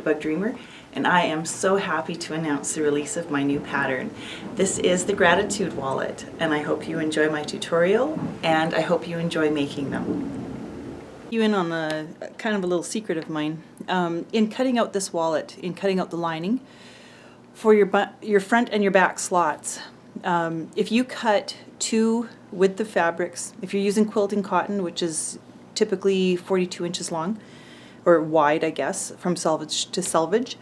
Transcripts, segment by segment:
Debug Dreamer, and I am so happy to announce the release of my new pattern. This is the Gratitude Wallet, and I hope you enjoy my tutorial, and I hope you enjoy making them. You in on a kind of a little secret of mine. In cutting out this wallet, in cutting out the lining, for your front and your back slots, if you cut two width of fabrics, if you're using quilting cotton, which is typically 42 inches long, or wide, I guess, from selvage to selvage.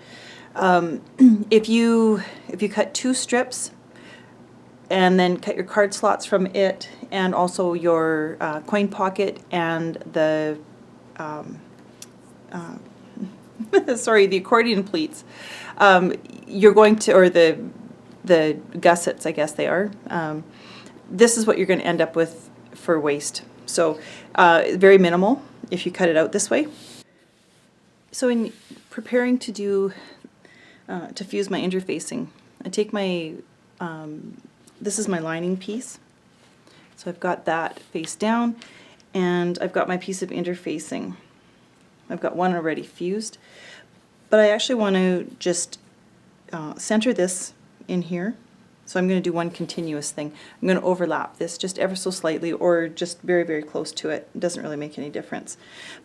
If you cut two strips and then cut your card slots from it, and also your coin pocket and the sorry, the accordion pleats, you're going to, or the gussets, I guess they are. This is what you're going to end up with for waist. So very minimal if you cut it out this way. So in preparing to do, to fuse my interfacing, I take my, this is my lining piece. So I've got that face down, and I've got my piece of interfacing. I've got one already fused, but I actually want to just center this in here. So I'm going to do one continuous thing. I'm going to overlap this just ever so slightly, or just very, very close to it. It doesn't really make any difference.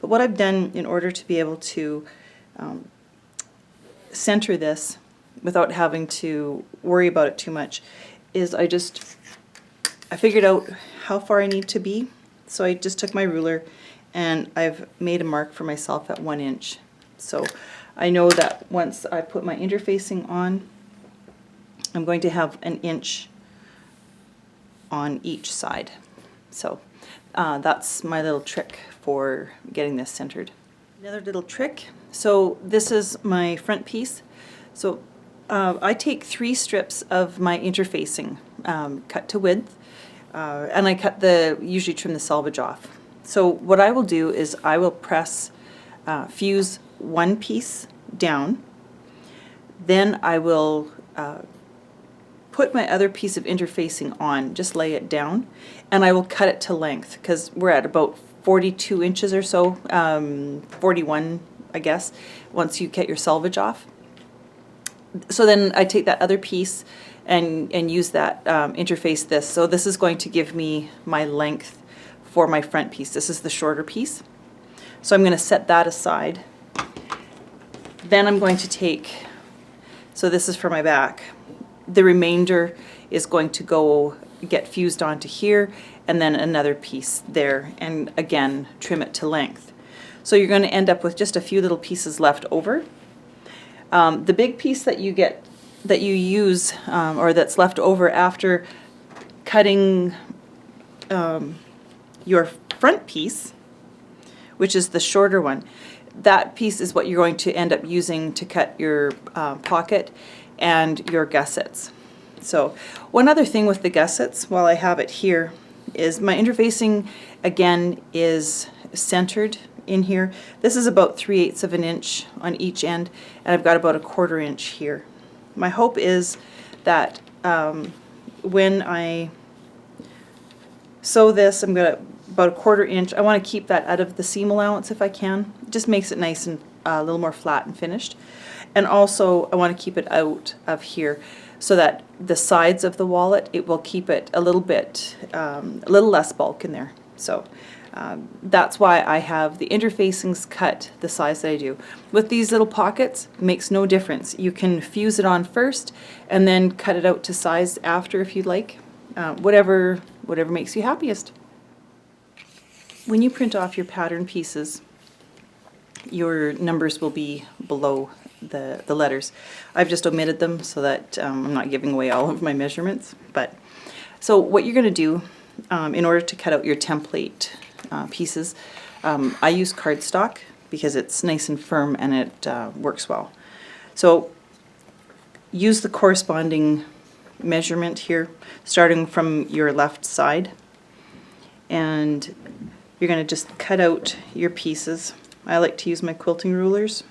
But what I've done in order to be able to center this without having to worry about it too much is I figured out how far I need to be. So I just took my ruler and I've made a mark for myself at 1 inch. So I know that once I put my interfacing on, I'm going to have 1 inch on each side. So that's my little trick for getting this centered. Another little trick, so this is my front piece. So I take 3 strips of my interfacing, cut to width, and I usually trim the selvage off. So what I will do is I will press, fuse one piece down, then I will put my other piece of interfacing on, just lay it down, and I will cut it to length, because we're at about 42 inches or so, 41 I guess, once you get your selvage off. So then I take that other piece and use that, interface this. So this is going to give me my length for my front piece. This is the shorter piece. So I'm going to set that aside. Then I'm going to take, so this is for my back. The remainder is going to get fused onto here, and then another piece there, and again trim it to length. So you're going to end up with just a few little pieces left over. The big piece that you use, or that's left over after cutting your front piece, which is the shorter one, that piece is what you're going to end up using to cut your pocket and your gussets. So one other thing with the gussets, while I have it here, is my interfacing again is centered in here. This is about 3/8 of an inch on each end, and I've got about 1/4 inch here. My hope is that when I sew this, I'm going to about 1/4 inch. I want to keep that out of the seam allowance if I can. It just makes it nice and a little more flat and finished. And also I want to keep it out of here so that the sides of the wallet, it will keep it a little bit, a little less bulk in there. So that's why I have the interfacings cut the size that I do. With these little pockets, it makes no difference. You can fuse it on first and then cut it out to size after if you'd like. Whatever makes you happiest. When you print off your pattern pieces, your numbers will be below the letters. I've just omitted them so that I'm not giving away all of my measurements. But so what you're going to do in order to cut out your template pieces, I use cardstock because it's nice and firm and it works well. So use the corresponding measurement here, starting from your left side, and you're going to just cut out your pieces. I like to use my quilting rulers.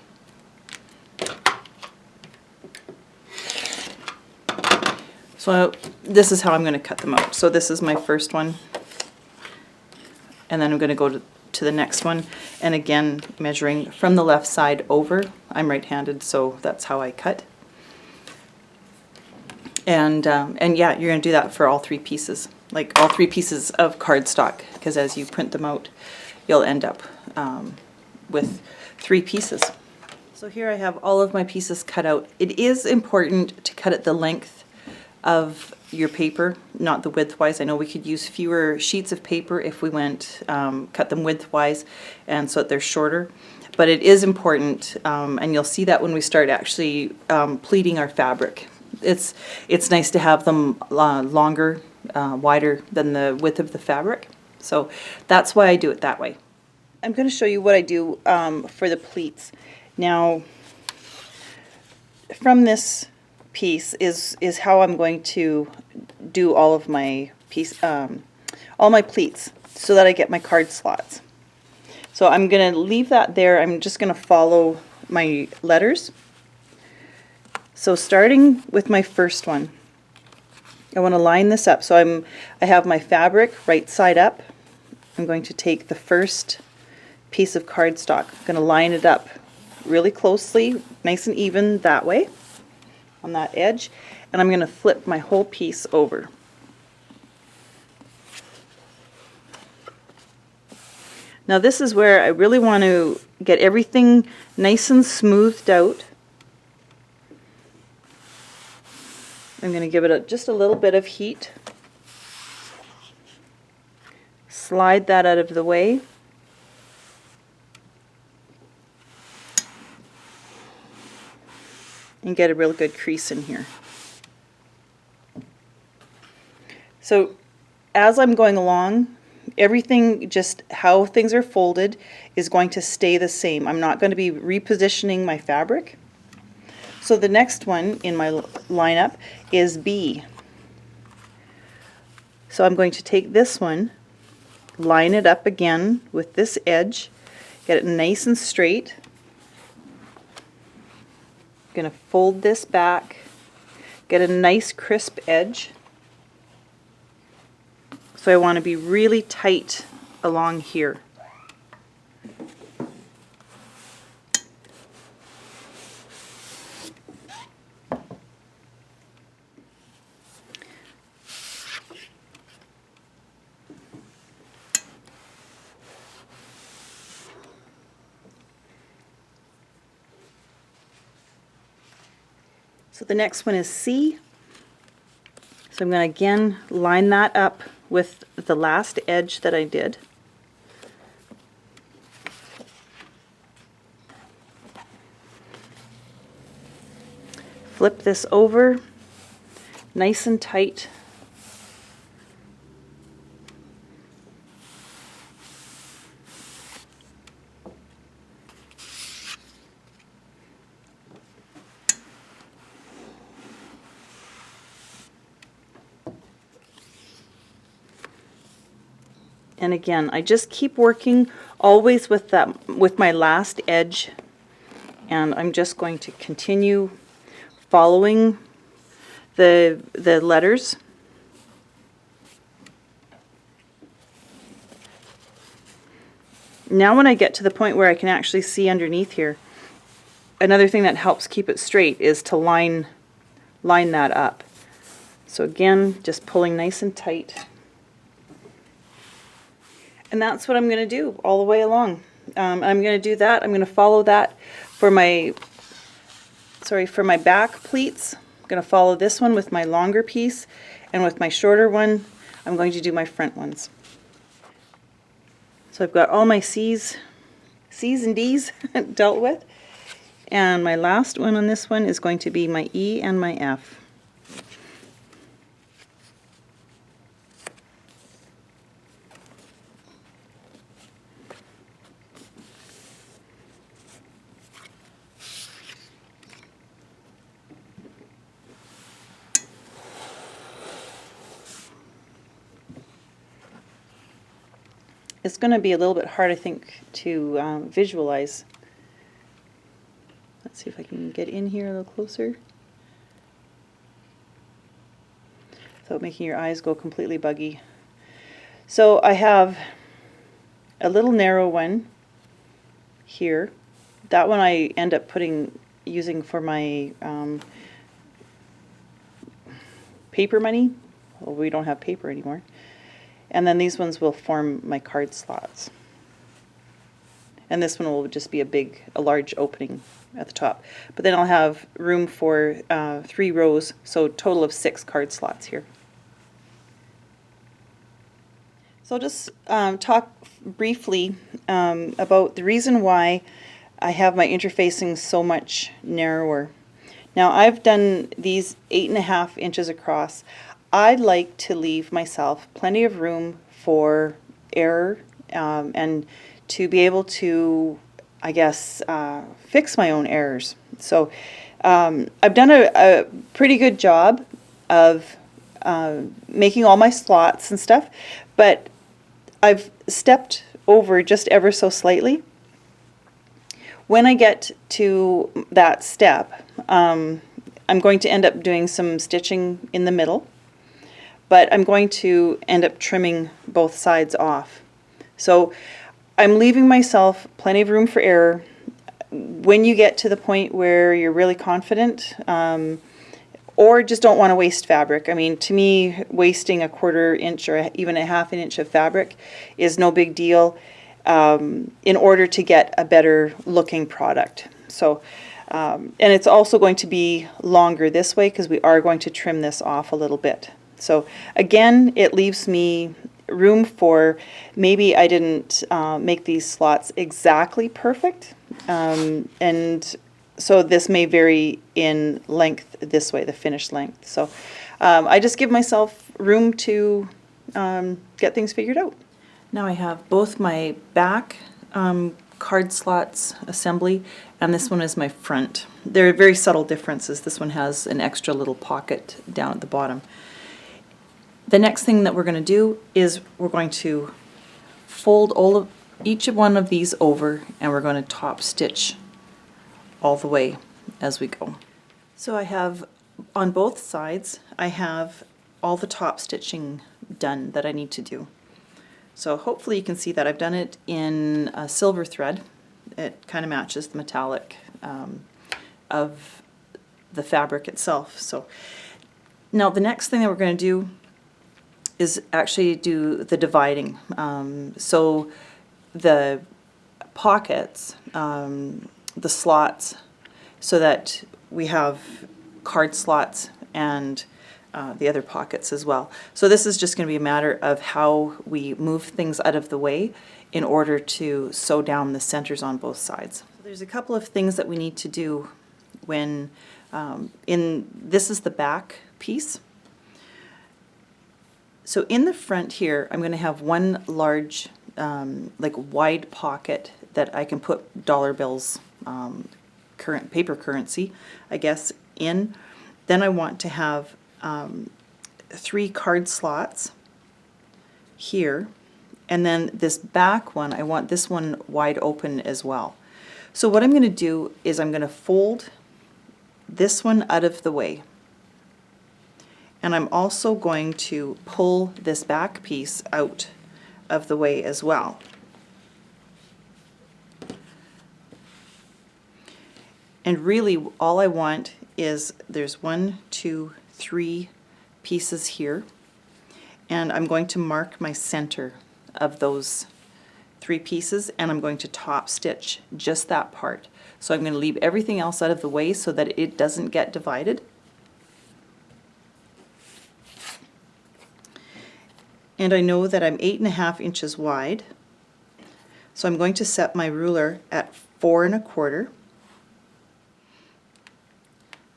So this is how I'm going to cut them out. So this is my first one, and then I'm going to go to the next one, and again measuring from the left side over, I'm right-handed, so that's how I cut. And yeah, you're going to do that for all 3 pieces, like all 3 pieces of cardstock, because as you print them out, you'll end up with 3 pieces. So here I have all of my pieces cut out. It is important to cut at the length of your paper, not the widthwise. I know we could use fewer sheets of paper if we went cut them widthwise, and so that they're shorter. But it is important, and you'll see that when we start actually pleating our fabric. It's nice to have them longer, wider than the width of the fabric. So that's why I do it that way. I'm going to show you what I do for the pleats. Now, from this piece is how I'm going to do all of my all my pleats, so that I get my card slots. So I'm going to leave that there. I'm just going to follow my letters. So starting with my first one, I want to line this up. So I have my fabric right side up. I'm going to take the first piece of cardstock. I'm going to line it up really closely, nice and even that way on that edge, and I'm going to flip my whole piece over. Now this is where I really want to get everything nice and smoothed out. I'm going to give it just a little bit of heat. Slide that out of the way. And get a real good crease in here. So as I'm going along, everything, just how things are folded, is going to stay the same. I'm not going to be repositioning my fabric. So the next one in my lineup is B. So I'm going to take this one, line it up again with this edge, get it nice and straight. I'm going to fold this back, get a nice crisp edge. So I want to be really tight along here. So the next one is C. So I'm going to again line that up with the last edge that I did. Flip this over, nice and tight. And again, I just keep working always with my last edge, and I'm just going to continue following the letters. Now when I get to the point where I can actually see underneath here, another thing that helps keep it straight is to line that up. So again, just pulling nice and tight. And that's what I'm going to do all the way along. I'm going to do that. I'm going to follow that for my back pleats. I'm going to follow this one with my longer piece, and with my shorter one, I'm going to do my front ones. So I've got all my C's and D's dealt with, and my last one on this one is going to be my E and my F. It's going to be a little bit hard, I think, to visualize. Let's see if I can get in here a little closer without making your eyes go completely buggy. So I have a little narrow one here, That one I end up using for my paper money. Well, we don't have paper anymore. And then these ones will form my card slots. And this one will just be a large opening at the top. But then I'll have room for 3 rows, so total of 6 card slots here. So I'll just talk briefly about the reason why I have my interfacing so much narrower. Now I've done these 8.5 inches across. I'd like to leave myself plenty of room for error and to be able to, I guess, fix my own errors. So I've done a pretty good job of making all my slots and stuff, but I've stepped over just ever so slightly. When I get to that step, I'm going to end up doing some stitching in the middle, but I'm going to end up trimming both sides off. So I'm leaving myself plenty of room for error. When you get to the point where you're really confident, or just don't want to waste fabric. I mean, to me, wasting 1/4 inch or even 1/2 inch of fabric is no big deal in order to get a better looking product. So, and it's also going to be longer this way because we are going to trim this off a little bit. So again, it leaves me room for, maybe I didn't make these slots exactly perfect, and so this may vary in length this way, the finished length. So I just give myself room to get things figured out. Now I have both my back card slots assembly, and this one is my front. There are very subtle differences. This one has an extra little pocket down at the bottom. The next thing that we're going to do is we're going to fold each one of these over, and we're going to top stitch all the way as we go. So I have, on both sides, I have all the top stitching done that I need to do. So hopefully you can see that I've done it in a silver thread. It kind of matches the metallic of the fabric itself. So now the next thing that we're going to do is actually do the dividing. So the pockets, the slots, so that we have card slots and the other pockets as well. So this is just going to be a matter of how we move things out of the way in order to sew down the centers on both sides. So there's a couple of things that we need to do when this is the back piece. So in the front here, I'm going to have one large like wide pocket that I can put dollar bills, current paper currency, I guess, in. Then I want to have 3 card slots here, and then this back one, I want this one wide open as well. So what I'm going to do is I'm going to fold this one out of the way, and I'm also going to pull this back piece out of the way as well. And really all I want is, there's 1, 2, 3 pieces here, and I'm going to mark my center of those 3 pieces, and I'm going to top stitch just that part. So I'm going to leave everything else out of the way so that it doesn't get divided. And I know that I'm 8.5 inches wide, so I'm going to set my ruler at 4 1/4.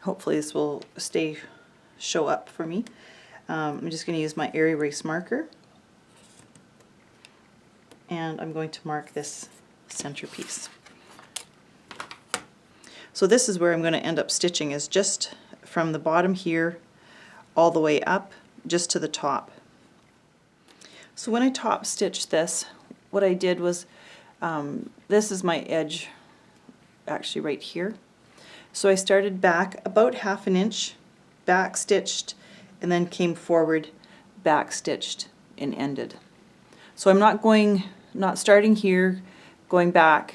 Hopefully this will show up for me. I'm just going to use my air erase marker, and I'm going to mark this centerpiece. So this is where I'm going to end up stitching, is just from the bottom here all the way up just to the top. So when I top stitched this, what I did was, this is my edge actually right here. So I started back about 1/2 inch, back stitched, and then came forward, back stitched, and ended. So I'm not starting here, going back,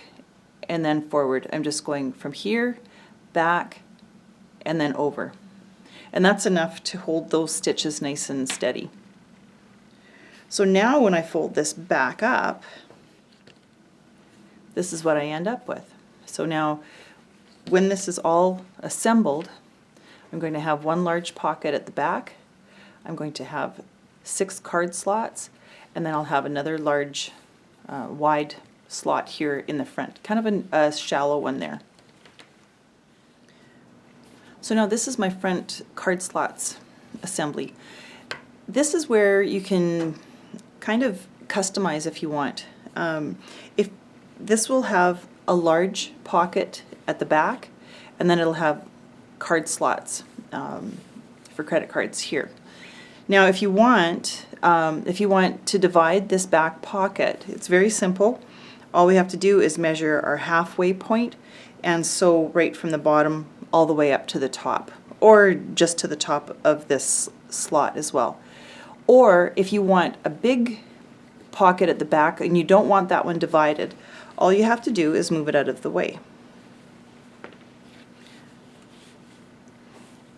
and then forward. I'm just going from here, back, and then over. And that's enough to hold those stitches nice and steady. So now when I fold this back up, this is what I end up with. So now when this is all assembled, I'm going to have one large pocket at the back. I'm going to have 6 card slots, and then I'll have another large wide slot here in the front, kind of a shallow one there. So now this is my front card slots assembly. This is where you can kind of customize if you want. If this will have a large pocket at the back, and then it'll have card slots for credit cards here. Now if you want to divide this back pocket, it's very simple. All we have to do is measure our halfway point and sew right from the bottom all the way up to the top, or just to the top of this slot as well. Or if you want a big pocket at the back and you don't want that one divided, all you have to do is move it out of the way.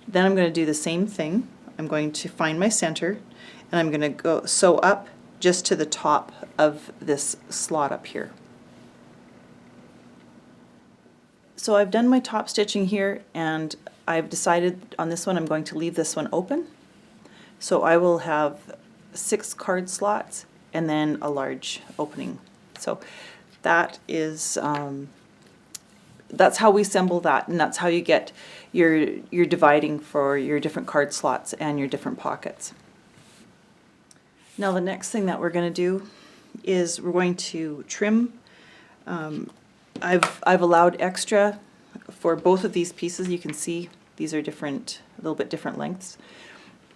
Then I'm going to do the same thing. I'm going to find my center, and I'm going to go sew up just to the top of this slot up here. So I've done my top stitching here, and I've decided on this one I'm going to leave this one open. So I will have 6 card slots and then a large opening. So that is that's how we assemble that, and that's how you get your dividing for your different card slots and your different pockets. Now the next thing that we're going to do is we're going to trim. I've allowed extra for both of these pieces. You can see these are different, a little bit different lengths.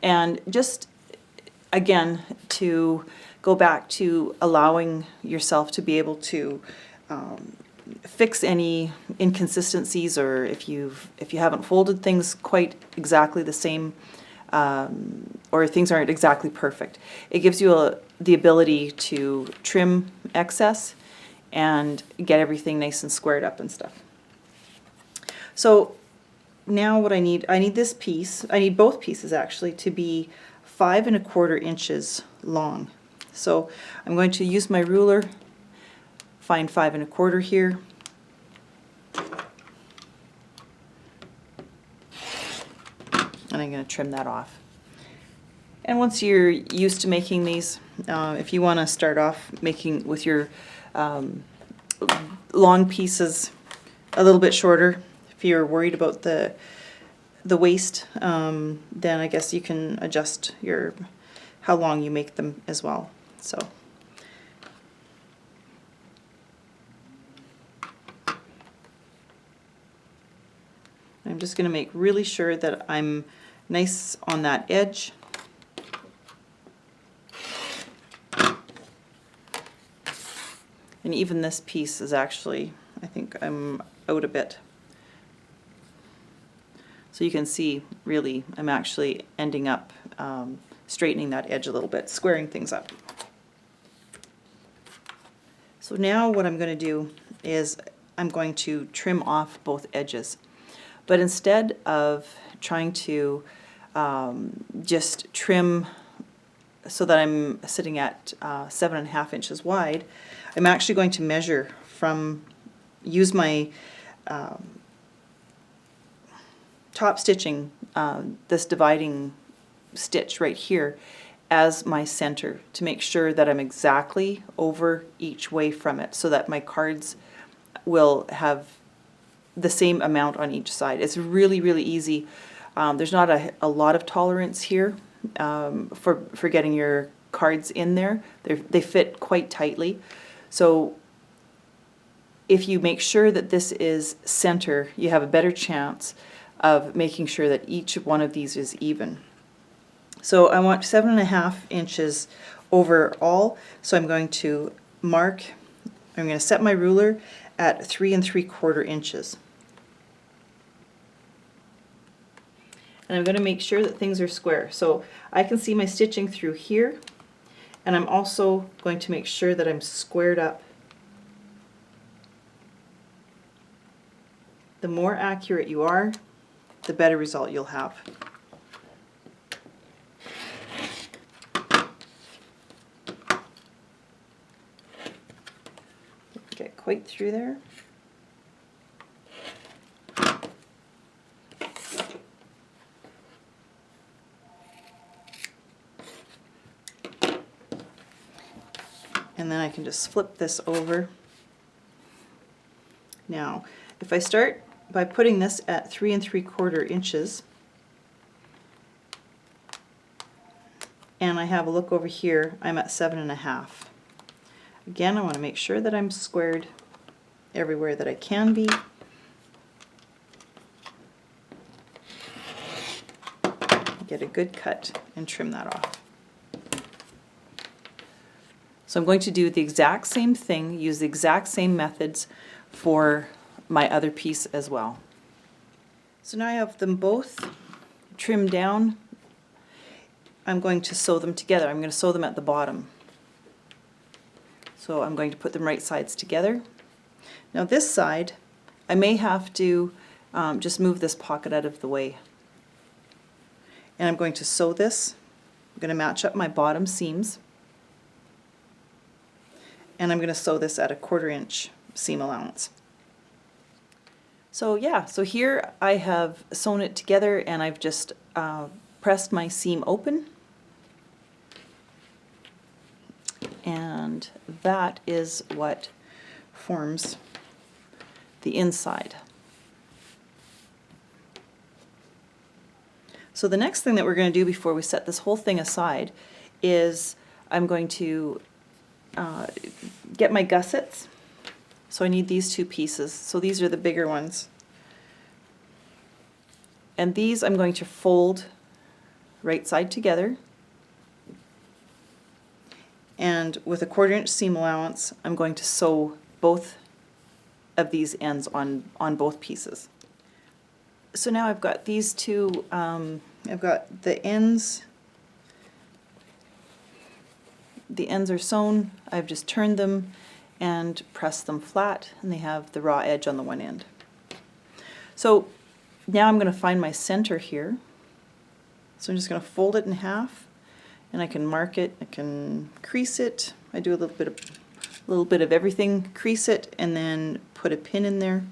And just again, to go back to allowing yourself to be able to fix any inconsistencies, or if you haven't folded things quite exactly the same, or things aren't exactly perfect. It gives you the ability to trim excess and get everything nice and squared up and stuff. So now what I need this piece, I need both pieces actually to be 5 1/4 inches long. So I'm going to use my ruler, find 5 1/4 here. And I'm going to trim that off. And once you're used to making these, if you want to start off making with your long pieces a little bit shorter, if you're worried about the waist, then I guess you can adjust how long you make them as well. So I'm just going to make really sure that I'm nice on that edge. And even this piece is actually, I think I'm out a bit. So you can see, really, I'm actually ending up straightening that edge a little bit, squaring things up. So now what I'm going to do is I'm going to trim off both edges. But instead of trying to just trim so that I'm sitting at 7 1/2 inches wide, I'm actually going to measure use my top stitching, this dividing stitch right here as my center to make sure that I'm exactly over each way from it, so that my cards will have the same amount on each side. It's really, really easy. There's not a lot of tolerance here for getting your cards in there. They fit quite tightly. So if you make sure that this is center, you have a better chance of making sure that each one of these is even. So I want 7 1/2 inches overall, so I'm going to mark, I'm going to set my ruler at 3 3/4 inches. And I'm going to make sure that things are square. So I can see my stitching through here, and I'm also going to make sure that I'm squared up the more accurate you are, the better result you'll have. Get quite through there. And then I can just flip this over. Now, if I start by putting this at 3 3/4 inches, and I have a look over here, I'm at 7 1/2. Again, I want to make sure that I'm squared everywhere that I can be. Get a good cut and trim that off. So I'm going to do the exact same thing, use the exact same methods for my other piece as well. So now I have them both trimmed down. I'm going to sew them together. I'm going to sew them at the bottom. So I'm going to put them right sides together. Now this side, I may have to just move this pocket out of the way. And I'm going to sew this. I'm going to match up my bottom seams. And I'm going to sew this at a 1/4 inch seam allowance. So yeah, so here I have sewn it together and I've just pressed my seam open. And that is what forms the inside. So the next thing that we're going to do before we set this whole thing aside is I'm going to get my gussets. So I need these 2 pieces. So these are the bigger ones. And these I'm going to fold right side together. And with a 1/4 inch seam allowance, I'm going to sew both of these ends on both pieces. So now I've got these 2, I've got the ends. The ends are sewn. I've just turned them and pressed them flat, and they have the raw edge on the one end. So now I'm going to find my center here. So I'm just going to fold it in half, and I can mark it. I can crease it. I do a little bit of everything. Crease it, and then put a pin in there.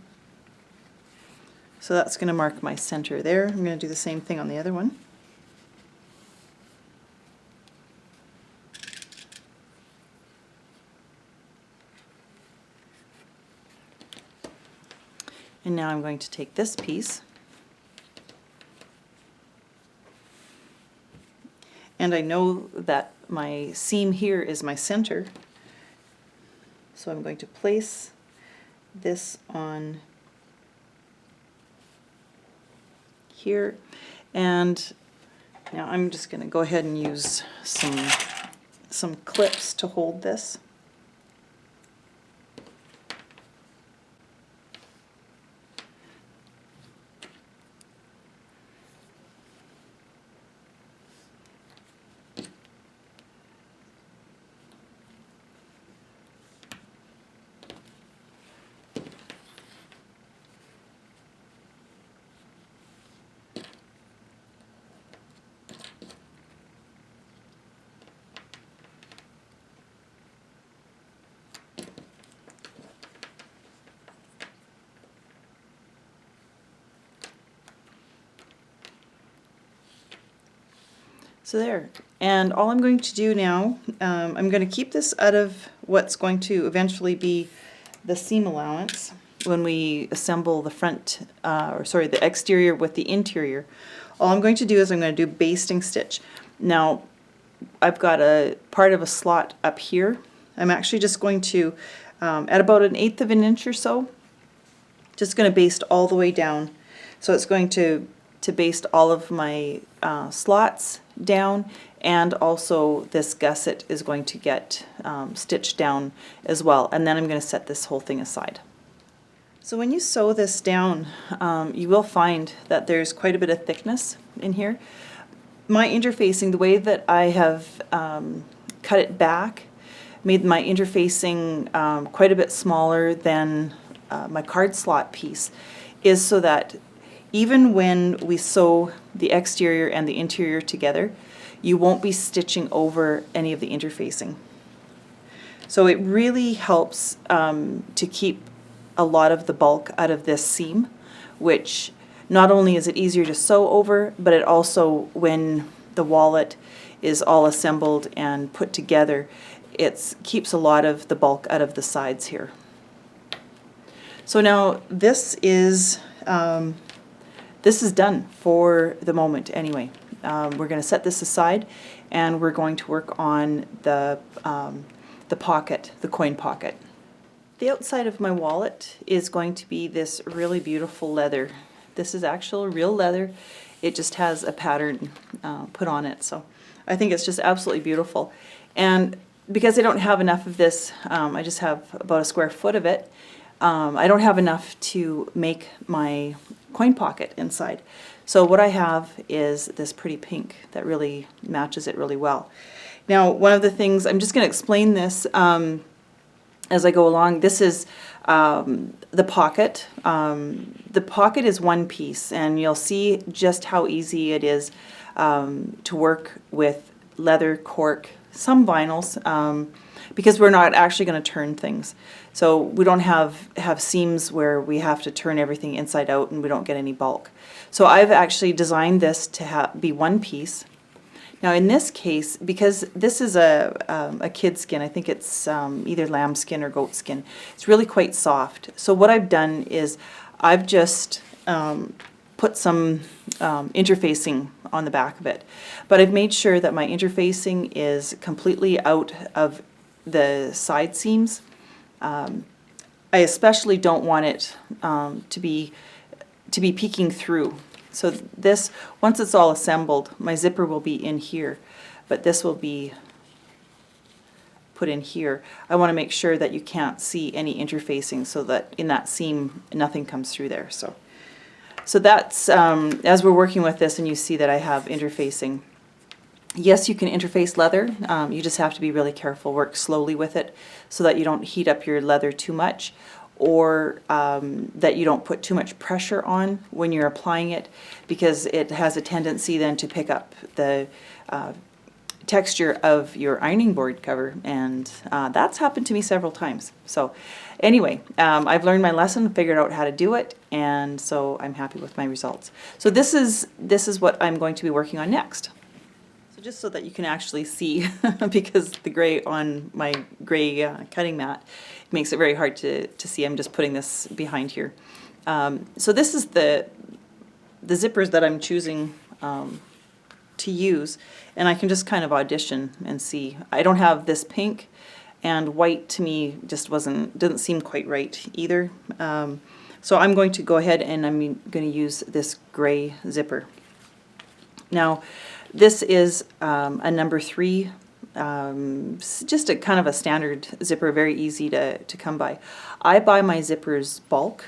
So that's going to mark my center there. I'm going to do the same thing on the other one. And now I'm going to take this piece and I know that my seam here is my center, so I'm going to place this on here, and now I'm just going to go ahead and use some clips to hold this. So there, and all I'm going to do now, I'm going to keep this out of what's going to eventually be the seam allowance when we assemble the front, the exterior with the interior. All I'm going to do is I'm going to do basting stitch. Now, I've got a part of a slot up here. I'm actually just going to, at about 1/8 of an inch or so, just going to baste all the way down. So it's going to baste all of my slots down, and also this gusset is going to get stitched down as well, and then I'm going to set this whole thing aside. So when you sew this down, you will find that there's quite a bit of thickness in here. My interfacing, the way that I have cut it back, made my interfacing quite a bit smaller than my card slot piece. is so that even when we sew the exterior and the interior together, you won't be stitching over any of the interfacing. So it really helps to keep a lot of the bulk out of this seam, which not only is it easier to sew over, but it also, when the wallet is all assembled and put together, it keeps a lot of the bulk out of the sides here. So now this is done for the moment anyway. We're going to set this aside, and we're going to work on the pocket, the coin pocket. The outside of my wallet is going to be this really beautiful leather. This is actual real leather. It just has a pattern put on it, so I think it's just absolutely beautiful. And because I don't have enough of this, I just have about a square foot of it. I don't have enough to make my coin pocket inside. So what I have is this pretty pink that really matches it really well. Now, one of the things, I'm just going to explain this as I go along. This is the pocket. The pocket is one piece, and you'll see just how easy it is to work with leather, cork, some vinyls, because we're not actually going to turn things. So we don't have seams where we have to turn everything inside out and we don't get any bulk. So I've actually designed this to be one piece. Now in this case, because this is a kid skin, I think it's either lamb skin or goat skin, it's really quite soft. So what I've done is I've just put some interfacing on the back of it. But I've made sure that my interfacing is completely out of the side seams. I especially don't want it to be peeking through. So this, once it's all assembled, my zipper will be in here, but this will be put in here. I want to make sure that you can't see any interfacing, so that in that seam nothing comes through there. So that's as we're working with this, and you see that I have interfacing. Yes, you can interface leather. You just have to be really careful. Work slowly with it so that you don't heat up your leather too much, or that you don't put too much pressure on when you're applying it, because it has a tendency then to pick up the texture of your ironing board cover, and that's happened to me several times. So anyway, I've learned my lesson, figured out how to do it, and so I'm happy with my results. So this is what I'm going to be working on next. So just so that you can actually see, because the gray on my gray cutting mat makes it very hard to see. I'm just putting this behind here. So this is the zippers that I'm choosing to use, and I can just kind of audition and see. I don't have this pink, and white to me just didn't seem quite right either. So I'm going to go ahead and I'm going to use this gray zipper. Now this is a number 3, just a kind of a standard zipper, very easy to come by. I buy my zippers bulk,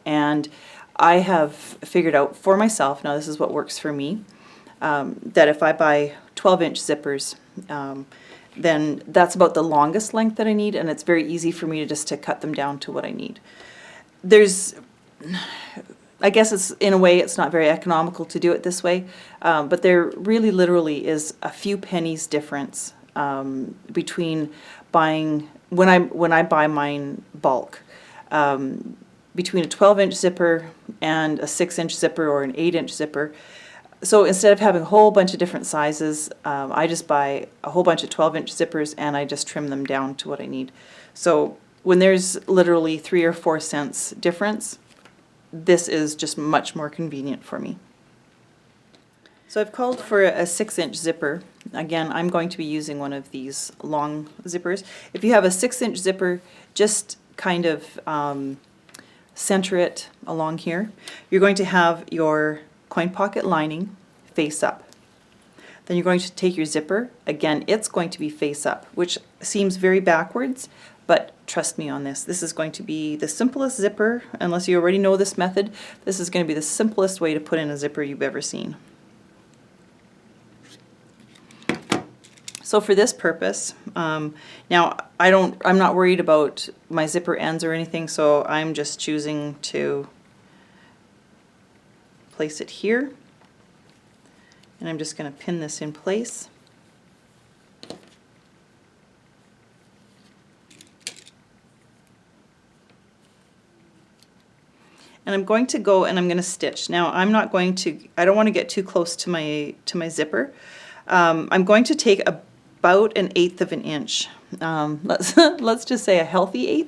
and I have figured out for myself, now this is what works for me, that if I buy 12-inch zippers, then that's about the longest length that I need, and it's very easy for me to cut them down to what I need. I guess it's, in a way, it's not very economical to do it this way, but there really literally is a few pennies difference between buying, when I buy mine bulk, between a 12-inch zipper and a 6-inch zipper or an 8-inch zipper. So instead of having a whole bunch of different sizes, I just buy a whole bunch of 12-inch zippers, and I just trim them down to what I need. So when there's literally 3 or 4 cents difference, this is just much more convenient for me. So I've called for a 6-inch zipper. Again, I'm going to be using one of these long zippers. If you have a 6-inch zipper, just kind of center it along here. You're going to have your coin pocket lining face up. Then you're going to take your zipper. Again, it's going to be face up, which seems very backwards, but trust me on this. This is going to be the simplest zipper, unless you already know this method. This is going to be the simplest way to put in a zipper you've ever seen. So for this purpose, now I'm not worried about my zipper ends or anything, so I'm just choosing to place it here. And I'm just going to pin this in place. And I'm going to go and I'm going to stitch. Now I don't want to get too close to my zipper. I'm going to take about 1/8 of an inch. Let's just say a healthy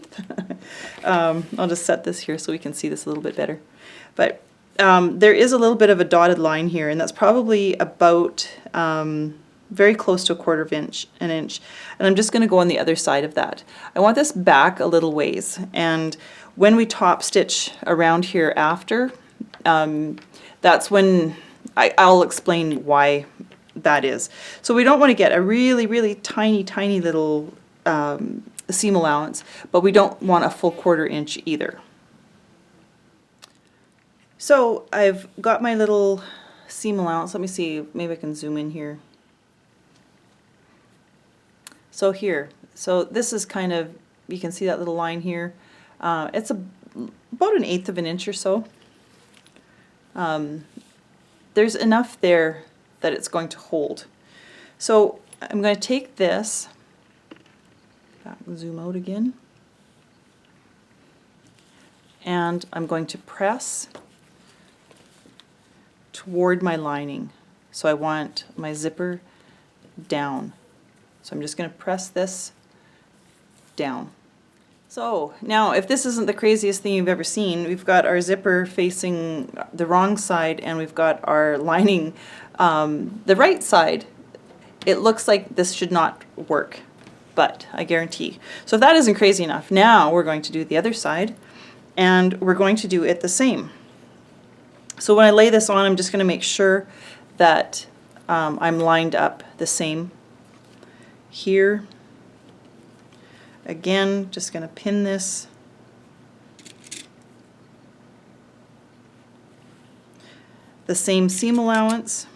1/8. I'll just set this here so we can see this a little bit better. But there is a little bit of a dotted line here, and that's probably about very close to an inch. And I'm just going to go on the other side of that. I want this back a little ways, and when we top stitch around here after, that's when I'll explain why that is. So we don't want to get a really tiny little seam allowance, but we don't want a full 1/4 inch either. So I've got my little seam allowance. Let me see, maybe I can zoom in here. So here, so this is kind of, you can see that little line here. It's about 1/8 of an inch or so. There's enough there that it's going to hold. So I'm going to take this, zoom out again, and I'm going to press toward my lining. So I want my zipper down. So I'm just going to press this down. So now, if this isn't the craziest thing you've ever seen, we've got our zipper facing the wrong side and we've got our lining the right side. It looks like this should not work, but I guarantee. So if that isn't crazy enough, now we're going to do the other side, and we're going to do it the same. So when I lay this on, I'm just going to make sure that I'm lined up the same here. Again, just going to pin this. The same seam allowance.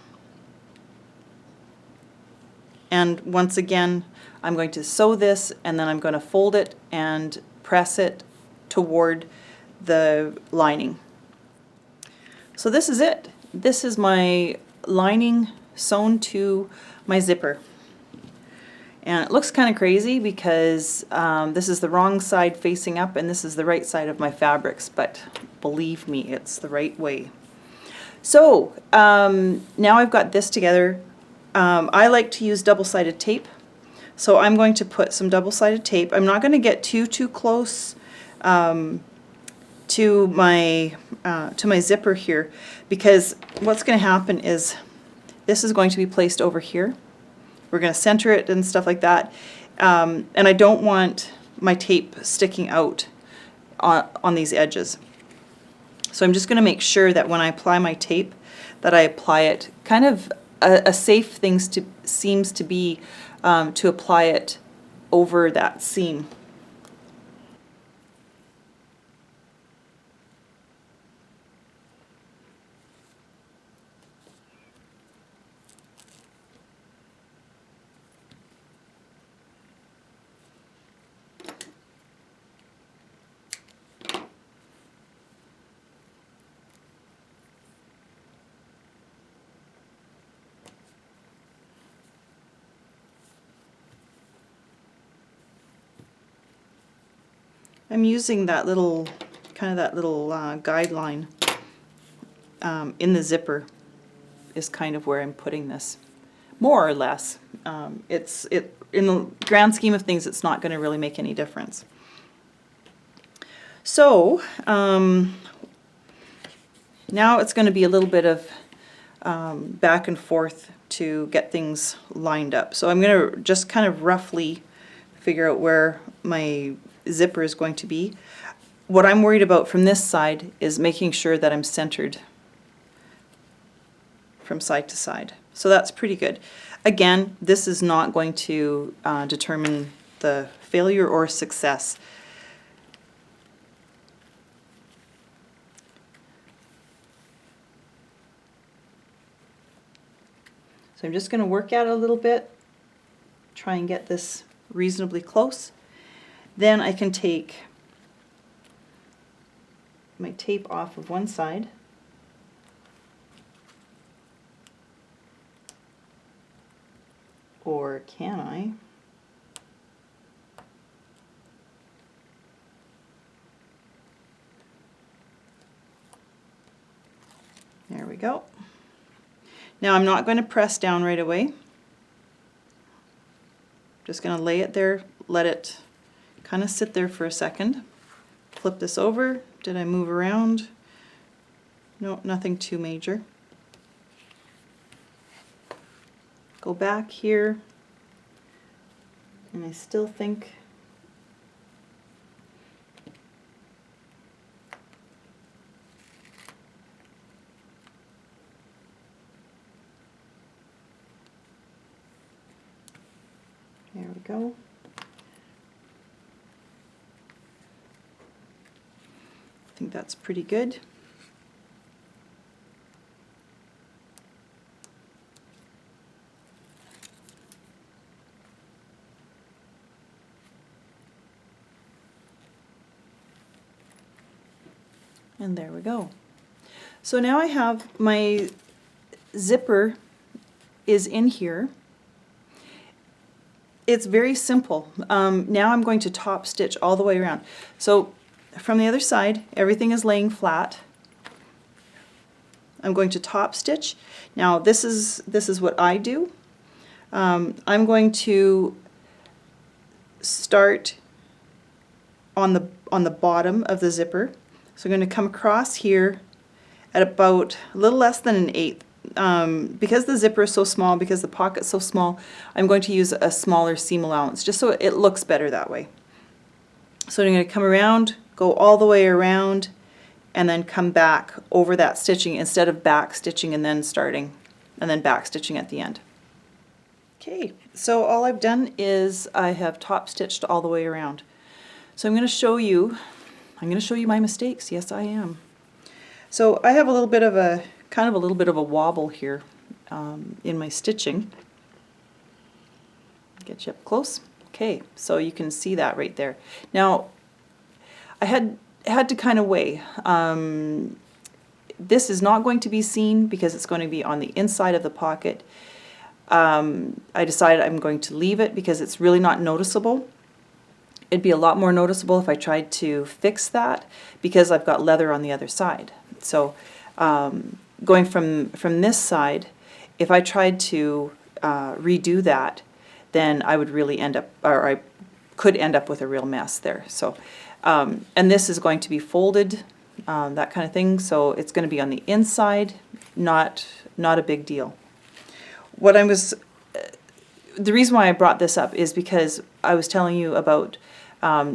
And once again, I'm going to sew this, and then I'm going to fold it and press it toward the lining. So this is it. This is my lining sewn to my zipper. And it looks kind of crazy because this is the wrong side facing up and this is the right side of my fabrics, but believe me, it's the right way. So now I've got this together. I like to use double-sided tape, so I'm going to put some double-sided tape. I'm not going to get too close to my zipper here, because what's going to happen is this is going to be placed over here. We're going to center it and stuff like that, and I don't want my tape sticking out on these edges. So I'm just going to make sure that when I apply my tape, that I apply it kind of a safe thing seems to be to apply it over that seam. I'm using that little, guideline in the zipper is kind of where I'm putting this, more or less. In the grand scheme of things, it's not going to really make any difference. So now it's going to be a little bit of back and forth to get things lined up. So I'm going to just kind of roughly figure out where my zipper is going to be. What I'm worried about from this side is making sure that I'm centered from side to side. So that's pretty good. Again, this is not going to determine the failure or success. So I'm just going to work at it a little bit, try and get this reasonably close. Then I can take my tape off of one side Or can I? There we go. Now I'm not going to press down right away. Just going to lay it there, let it kind of sit there for a second. Flip this over. Did I move around? No, nothing too major. Go back here, and I still think there we go. I think that's pretty good. And there we go. So now I have my zipper is in here. It's very simple. Now I'm going to top stitch all the way around. So from the other side, everything is laying flat. I'm going to top stitch. Now this is what I do. I'm going to start on the bottom of the zipper. So I'm going to come across here at about a little less than an eighth. Because the zipper is so small, because the pocket's so small, I'm going to use a smaller seam allowance just so it looks better that way. So I'm going to come around, go all the way around, and then come back over that stitching instead of back stitching and then starting, and then back stitching at the end. Okay, so all I've done is I have top stitched all the way around. So I'm going to show you my mistakes. Yes, I am. So I have a little bit of a wobble here in my stitching. Get you up close. Okay, so you can see that right there. Now, I had to kind of weigh. This is not going to be seen because it's going to be on the inside of the pocket. I decided I'm going to leave it because it's really not noticeable. It'd be a lot more noticeable if I tried to fix that because I've got leather on the other side. So going from this side, if I tried to redo that, then I would really end up, or I could end up with a real mess there. So, and this is going to be folded, that kind of thing. So it's going to be on the inside, not a big deal. The reason why I brought this up is because I was telling you about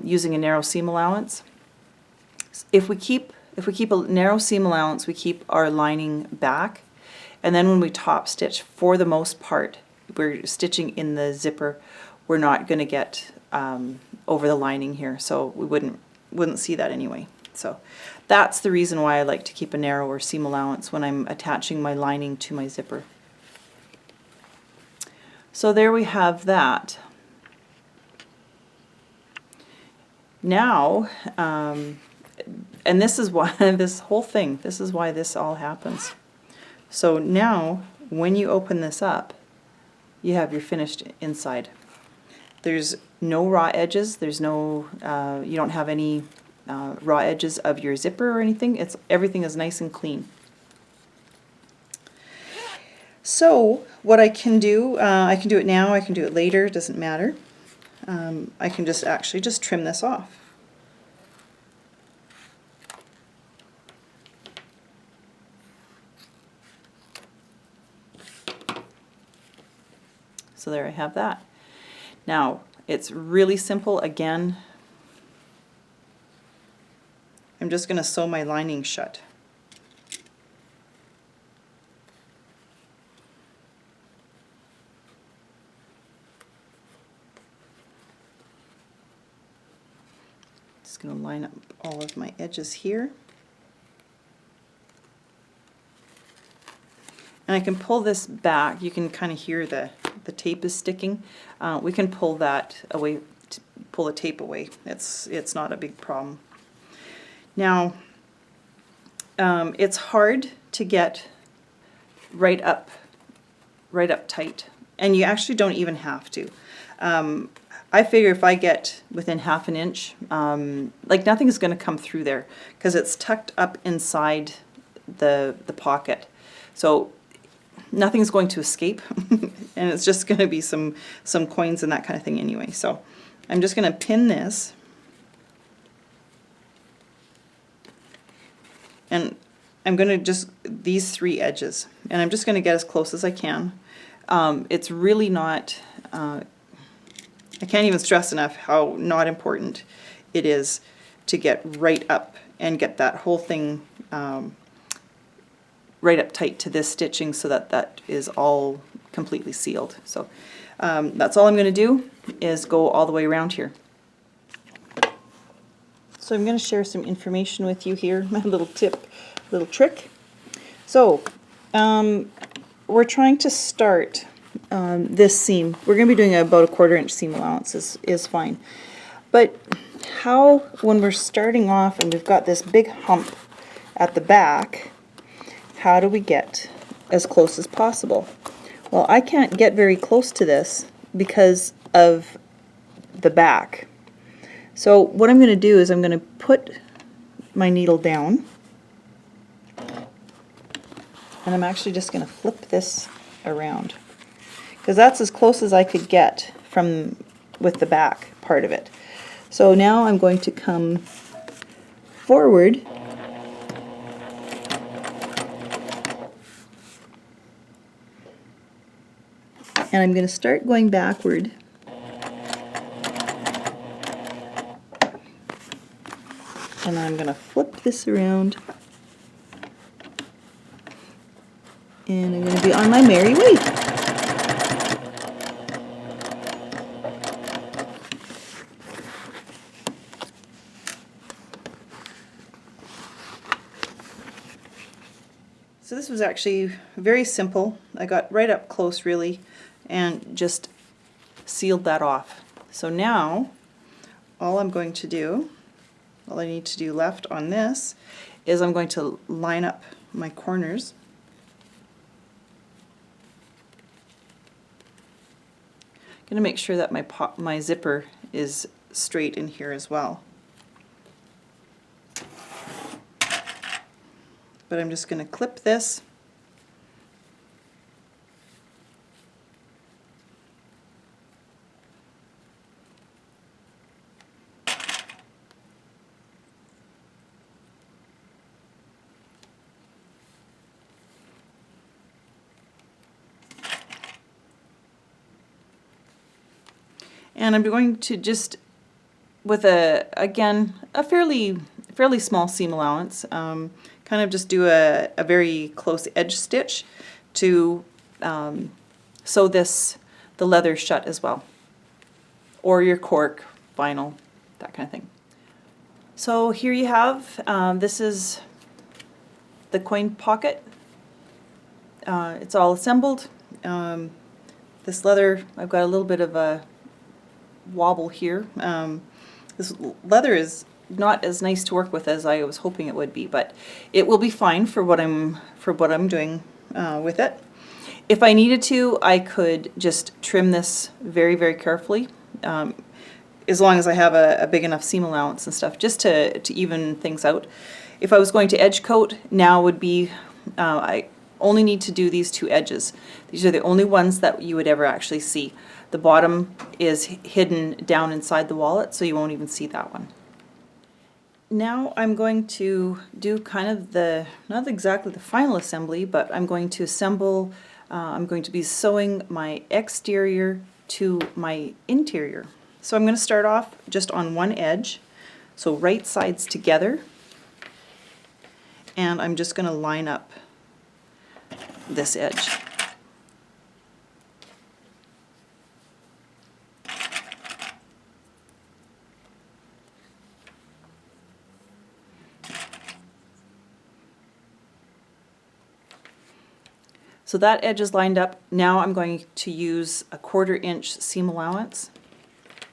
using a narrow seam allowance. If we keep a narrow seam allowance, we keep our lining back, and then when we top stitch, for the most part, we're stitching in the zipper, we're not going to get over the lining here, so we wouldn't see that anyway. So that's the reason why I like to keep a narrower seam allowance when I'm attaching my lining to my zipper. So there we have that. Now, and this is why this whole thing, this is why this all happens. So now, when you open this up, you have your finished inside. There's no raw edges. There's no, you don't have any raw edges of your zipper or anything. Everything is nice and clean. So what I can do it now, I can do it later, it doesn't matter. I can actually just trim this off. So there I have that. Now, it's really simple. Again, I'm just going to sew my lining shut. Just going to line up all of my edges here. And I can pull this back. You can kind of hear the tape is sticking. We can pull that away, pull the tape away. It's not a big problem. Now, it's hard to get right up tight And you actually don't even have to. I figure if I get within half an inch, like nothing's going to come through there because it's tucked up inside the pocket. So nothing's going to escape and it's just going to be some coins and that kind of thing anyway. So I'm just going to pin this, and I'm going to just these 3 edges, and I'm just going to get as close as I can. It's really not, I can't even stress enough how not important it is to get right up and get that whole thing right up tight to this stitching so that that is all completely sealed. So that's all I'm going to do is go all the way around here. So I'm going to share some information with you here, my little tip, little trick. So we're trying to start this seam. We're going to be doing about a 1/4 inch seam allowance is fine. But how, when we're starting off and we've got this big hump at the back, how do we get as close as possible? Well, I can't get very close to this because of the back. So what I'm going to do is I'm going to put my needle down, and I'm actually just going to flip this around because that's as close as I could get from with the back part of it. So now I'm going to come forward and I'm going to start going backward, and I'm going to flip this around, and I'm going to be on my merry way. So this was actually very simple. I got right up close really and just sealed that off. So now all I'm going to do, all I need to do left on this is I'm going to line up my corners. I'm going to make sure that my zipper is straight in here as well. But I'm just going to clip this. And I'm going to just, with again, a fairly small seam allowance, kind of just do a very close edge stitch to sew the leather shut as well, or your cork, vinyl, that kind of thing. So here you have, this is the coin pocket. It's all assembled. This leather, I've got a little bit of a wobble here. This leather is not as nice to work with as I was hoping it would be, but it will be fine for what I'm doing with it. If I needed to, I could just trim this very, very carefully, as long as I have a big enough seam allowance and stuff, just to even things out. If I was going to edge coat, now would be, I only need to do these 2 edges. These are the only ones that you would ever actually see. The bottom is hidden down inside the wallet, so you won't even see that one. Now I'm going to do kind of not exactly the final assembly, but I'm going to assemble, I'm going to be sewing my exterior to my interior. So I'm going to start off just on one edge, so right sides together, and I'm just going to line up this edge. So that edge is lined up. Now I'm going to use a 1/4 inch seam allowance.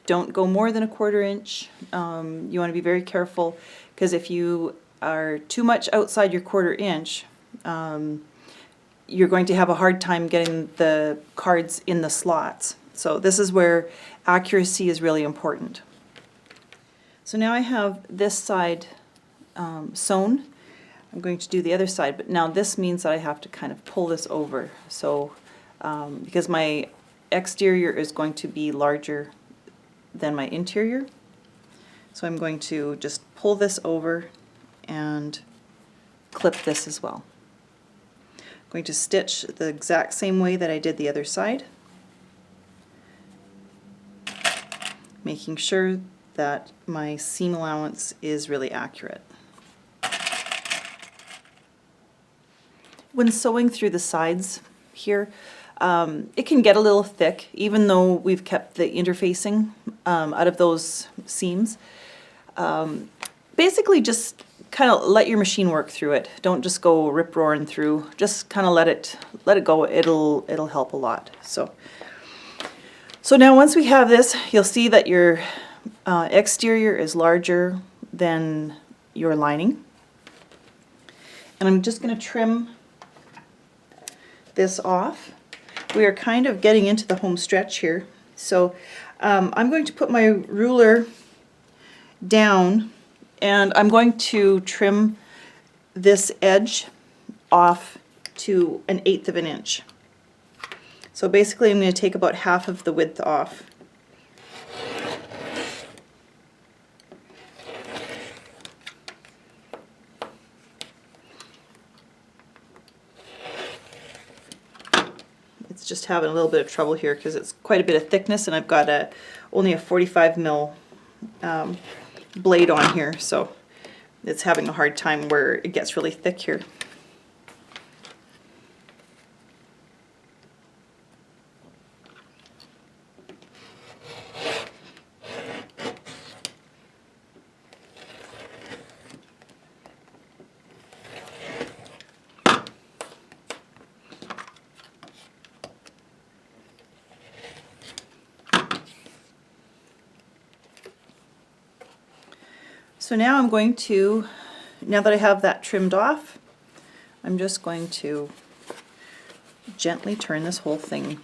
Don't go more than a 1/4 inch. You want to be very careful, because if you are too much outside your 1/4 inch, you're going to have a hard time getting the cards in the slots. So this is where accuracy is really important. So now I have this side sewn. I'm going to do the other side, but now this means that I have to kind of pull this over. So because my exterior is going to be larger than my interior, so I'm going to just pull this over and clip this as well. I'm going to stitch the exact same way that I did the other side, making sure that my seam allowance is really accurate. When sewing through the sides here, it can get a little thick, even though we've kept the interfacing out of those seams. Basically just kind of let your machine work through it. Don't just go rip-roaring through. Just kind of let it go. It'll help a lot. So now once we have this, you'll see that your exterior is larger than your lining. And I'm just going to trim this off. We are kind of getting into the home stretch here. So I'm going to put my ruler down and I'm going to trim this edge off to 1/8 of an inch. So basically I'm going to take about half of the width off. It's just having a little bit of trouble here because it's quite a bit of thickness and I've got only a 45 mil blade on here, so it's having a hard time where it gets really thick here. So now I'm going to, now that I have that trimmed off, I'm just going to gently turn this whole thing.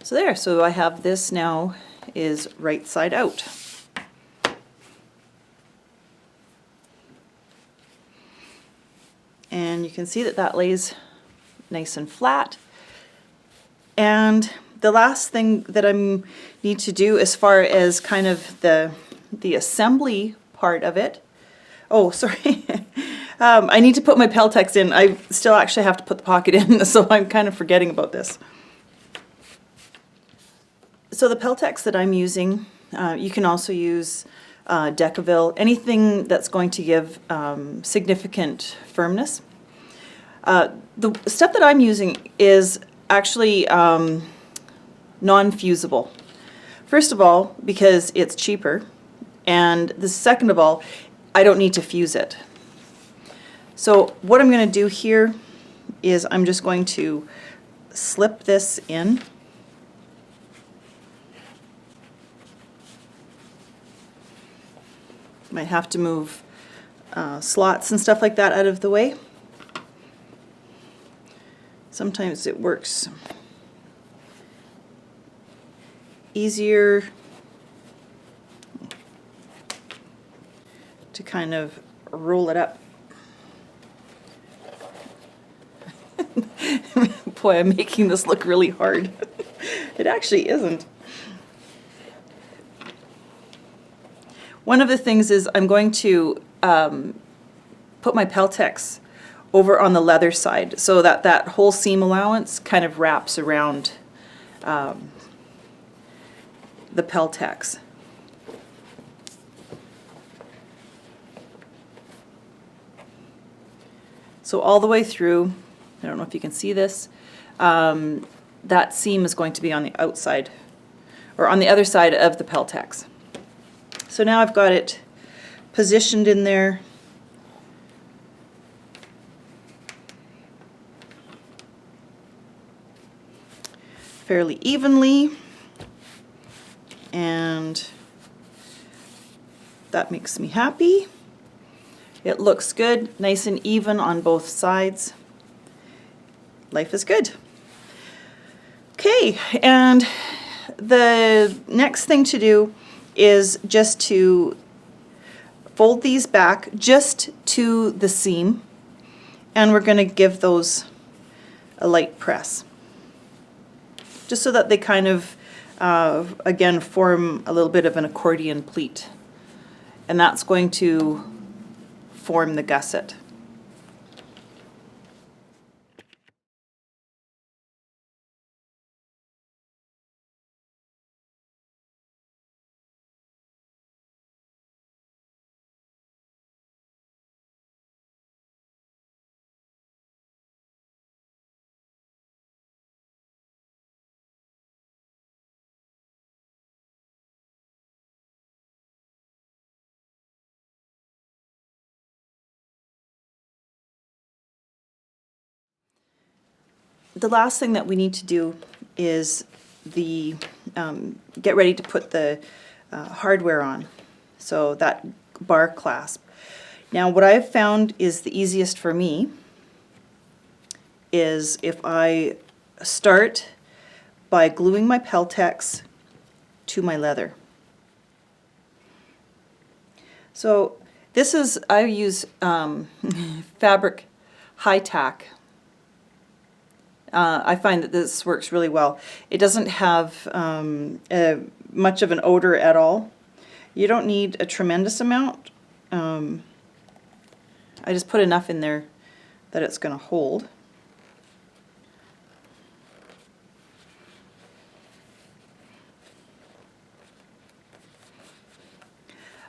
So there, so I have this now is right side out. And you can see that that lays nice and flat. And the last thing that I need to do as far as kind of the assembly part of it, oh sorry, I need to put my Peltex in. I still actually have to put the pocket in, so I'm kind of forgetting about this. So the Peltex that I'm using, you can also use Decaville, anything that's going to give significant firmness. The stuff that I'm using is actually non-fusible. First of all, because it's cheaper, and the second of all, I don't need to fuse it. So what I'm going to do here is I'm just going to slip this in. Might have to move slots and stuff like that out of the way. Sometimes it works easier to kind of roll it up. Boy, I'm making this look really hard. It actually isn't. One of the things is I'm going to put my Peltex over on the leather side so that that whole seam allowance kind of wraps around the Peltex. So all the way through, I don't know if you can see this, that seam is going to be on the outside or on the other side of the Peltex. So now I've got it positioned in there, fairly evenly, and that makes me happy. It looks good, nice and even on both sides. Life is good. Okay, and the next thing to do is just to fold these back just to the seam, and we're going to give those a light press, just so that they kind of, again, form a little bit of an accordion pleat. And that's going to form the gusset. The last thing that we need to do is get ready to put the hardware on, so that bar clasp. Now what I've found is the easiest for me is if I start by gluing my Peltex to my leather. So this is, I use fabric high tack. I find that this works really well. It doesn't have much of an odor at all. You don't need a tremendous amount. I just put enough in there that it's going to hold.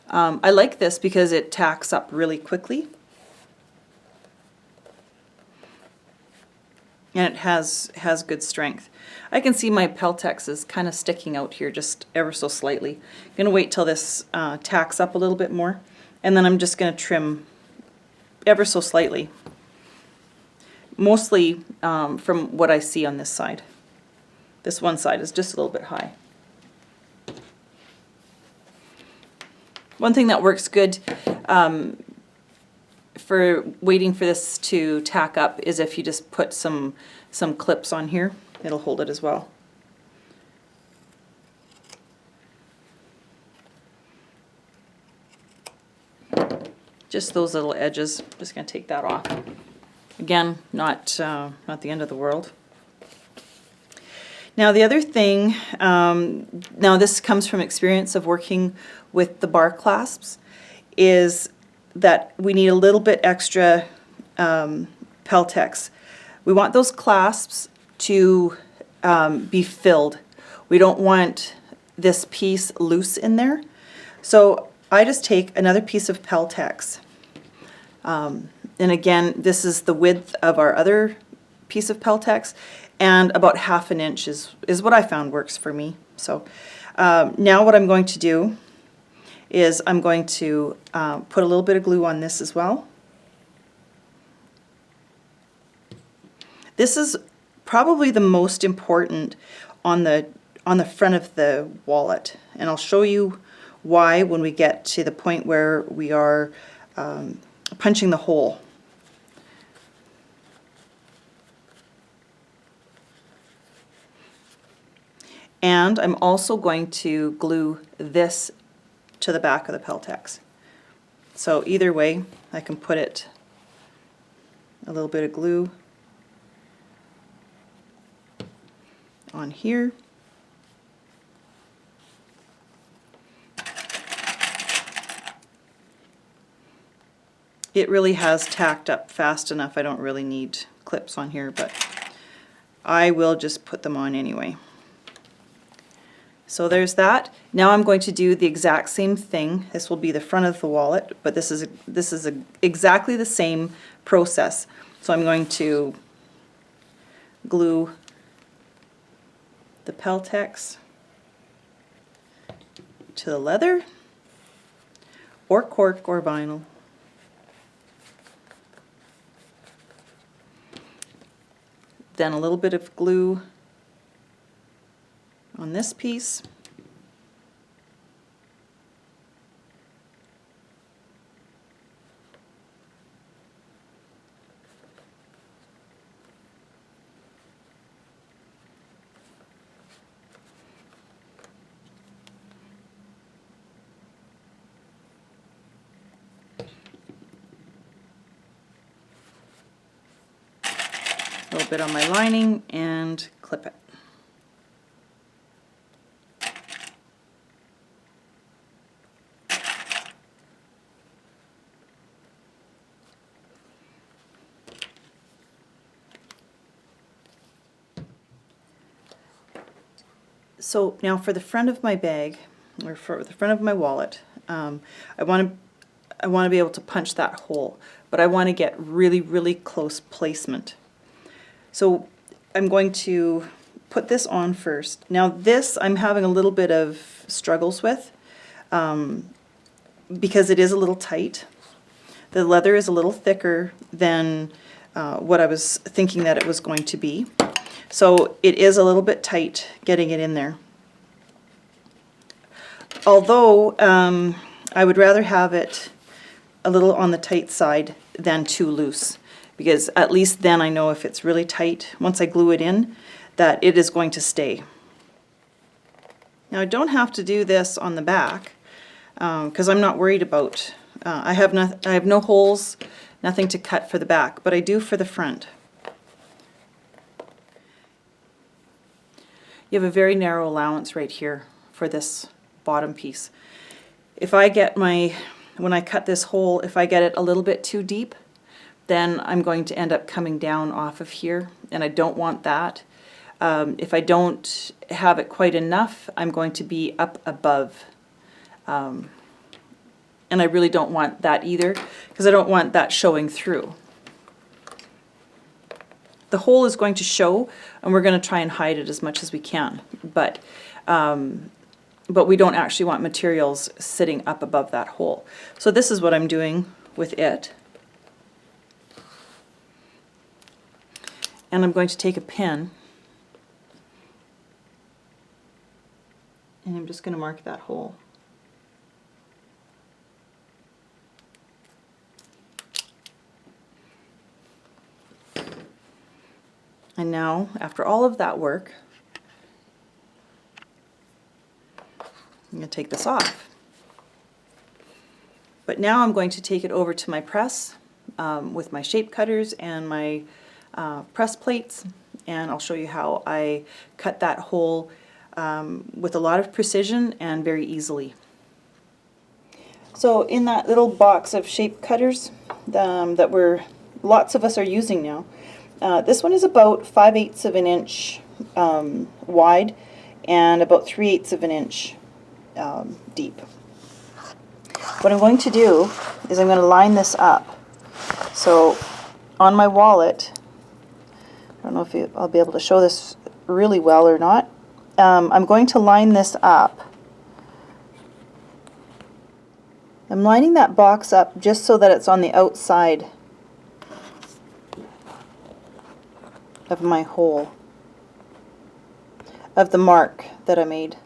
I like this because it tacks up really quickly. And it has good strength. I can see my Peltex is kind of sticking out here just ever so slightly. I'm going to wait till this tacks up a little bit more, and then I'm just going to trim ever so slightly. Mostly from what I see on this side. This one side is just a little bit high. One thing that works good for waiting for this to tack up is if you just put some clips on here. It'll hold it as well. Just those little edges. Just going to take that off. Again, not the end of the world. Now the other thing, now this comes from experience of working with the bar clasps, is that we need a little bit extra Peltex. We want those clasps to be filled. We don't want this piece loose in there. So I just take another piece of Peltex. And again, this is the width of our other piece of Peltex, and about 1/2 inch is what I found works for me. So now what I'm going to do is I'm going to put a little bit of glue on this as well. This is probably the most important on the front of the wallet, and I'll show you why when we get to the point where we are punching the hole. And I'm also going to glue this to the back of the Peltex. So either way, I can put it a little bit of glue on here. It really has tacked up fast enough. I don't really need clips on here, but I will just put them on anyway. So there's that. Now I'm going to do the exact same thing. This will be the front of the wallet, but this is exactly the same process. So I'm going to glue the Peltex to the leather, or cork or vinyl. Then a little bit of glue on this piece. A little bit on my lining and clip it. So now for the front of my bag, or for the front of my wallet, I want to be able to punch that hole, but I want to get really, really close placement. So I'm going to put this on first. Now this I'm having a little bit of struggles with because it is a little tight. The leather is a little thicker than what I was thinking that it was going to be. So it is a little bit tight getting it in there. Although I would rather have it a little on the tight side than too loose, because at least then I know if it's really tight, once I glue it in, that it is going to stay. Now I don't have to do this on the back because I'm not worried about, I have no holes, nothing to cut for the back, but I do for the front. You have a very narrow allowance right here for this bottom piece. If I get when I cut this hole, if I get it a little bit too deep, then I'm going to end up coming down off of here, and I don't want that. If I don't have it quite enough, I'm going to be up above. And I really don't want that either, because I don't want that showing through. The hole is going to show, and we're going to try and hide it as much as we can, but we don't actually want materials sitting up above that hole. So this is what I'm doing with it. And I'm going to take a pin, and I'm just going to mark that hole. And now, after all of that work, I'm going to take this off. But now I'm going to take it over to my press with my shape cutters and my press plates, and I'll show you how I cut that hole with a lot of precision and very easily. So in that little box of shape cutters that lots of us are using now, this one is about 5/8 of an inch wide and about 3/8 of an inch deep. What I'm going to do is I'm going to line this up. So on my wallet, I don't know if I'll be able to show this really well or not, I'm going to line this up. I'm lining that box up just so that it's on the outside of my hole, of the mark that I made.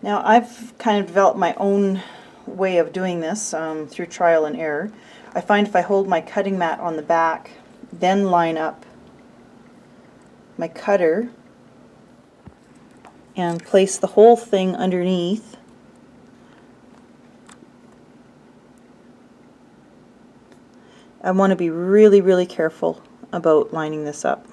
Now I've kind of developed my own way of doing this through trial and error. I find if I hold my cutting mat on the back, then line up my cutter and place the whole thing underneath, I want to be really, really careful about lining this up.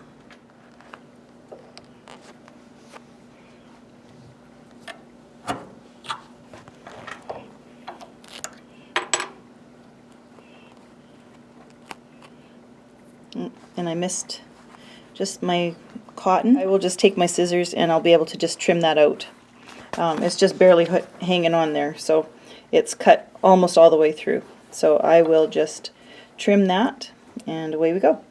And I missed just my cotton. I will just take my scissors and I'll be able to just trim that out. It's just barely hanging on there, so it's cut almost all the way through. So I will just trim that, and away we go.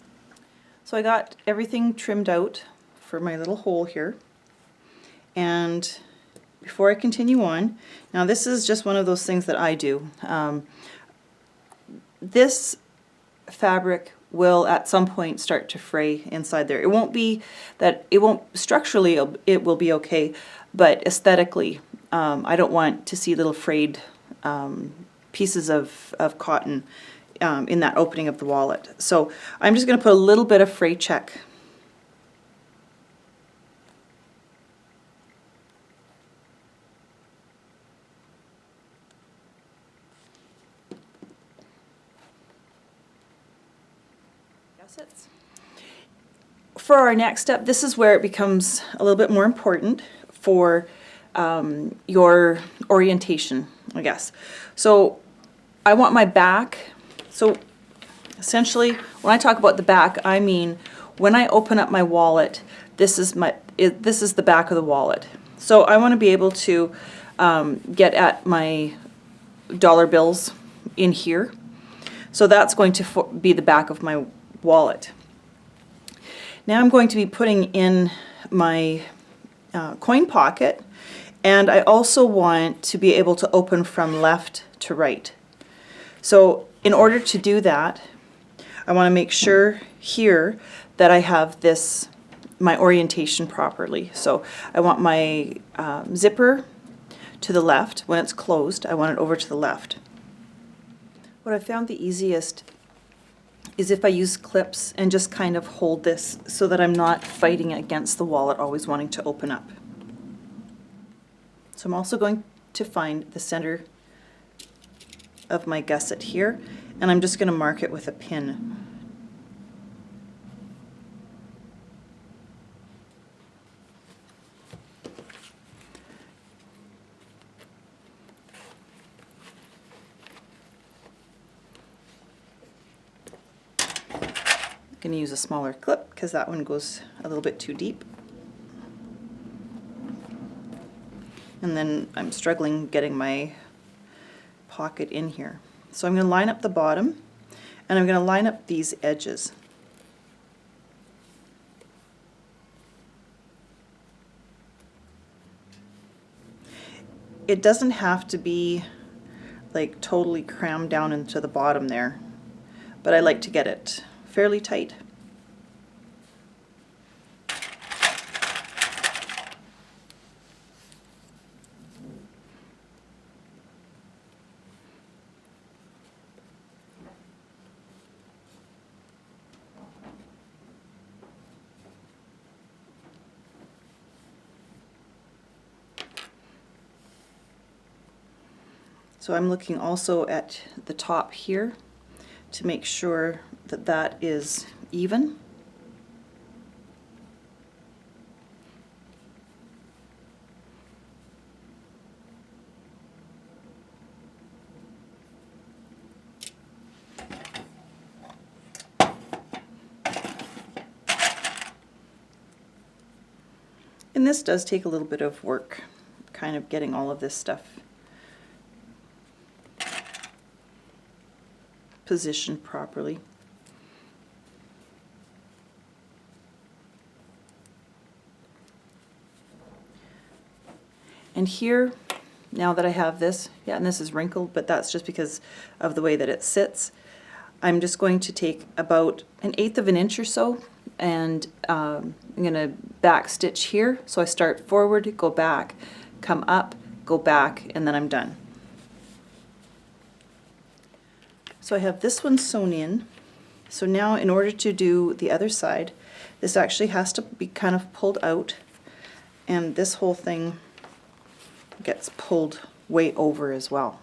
So I got everything trimmed out for my little hole here, and before I continue on, now this is just one of those things that I do. This fabric will at some point start to fray inside there. It won't be that, it won't, structurally it will be okay, but aesthetically, I don't want to see little frayed pieces of cotton in that opening of the wallet. So I'm just going to put a little bit of fray check. Gussets. For our next step, this is where it becomes a little bit more important for your orientation, I guess. So I want my back, so essentially when I talk about the back, I mean when I open up my wallet, this is the back of the wallet. So I want to be able to get at my dollar bills in here. So that's going to be the back of my wallet. Now I'm going to be putting in my coin pocket, and I also want to be able to open from left to right. So in order to do that, I want to make sure here that I have my orientation properly. So I want my zipper to the left. When it's closed, I want it over to the left. What I found the easiest is if I use clips and just kind of hold this so that I'm not fighting against the wallet, always wanting to open up. So I'm also going to find the center of my gusset here, and I'm just going to mark it with a pin. I'm going to use a smaller clip because that one goes a little bit too deep. And then I'm struggling getting my pocket in here. So I'm going to line up the bottom, and I'm going to line up these edges. It doesn't have to be like totally crammed down into the bottom there, but I like to get it fairly tight. So I'm looking also at the top here to make sure that that is even. And this does take a little bit of work, kind of getting all of this stuff positioned properly. And here, now that I have this, yeah, and this is wrinkled, but that's just because of the way that it sits, I'm just going to take about 1/8 of an inch or so, and I'm going to back stitch here. So I start forward, go back, come up, go back, and then I'm done. So I have this one sewn in. So now in order to do the other side, this actually has to be kind of pulled out, and this whole thing gets pulled way over as well.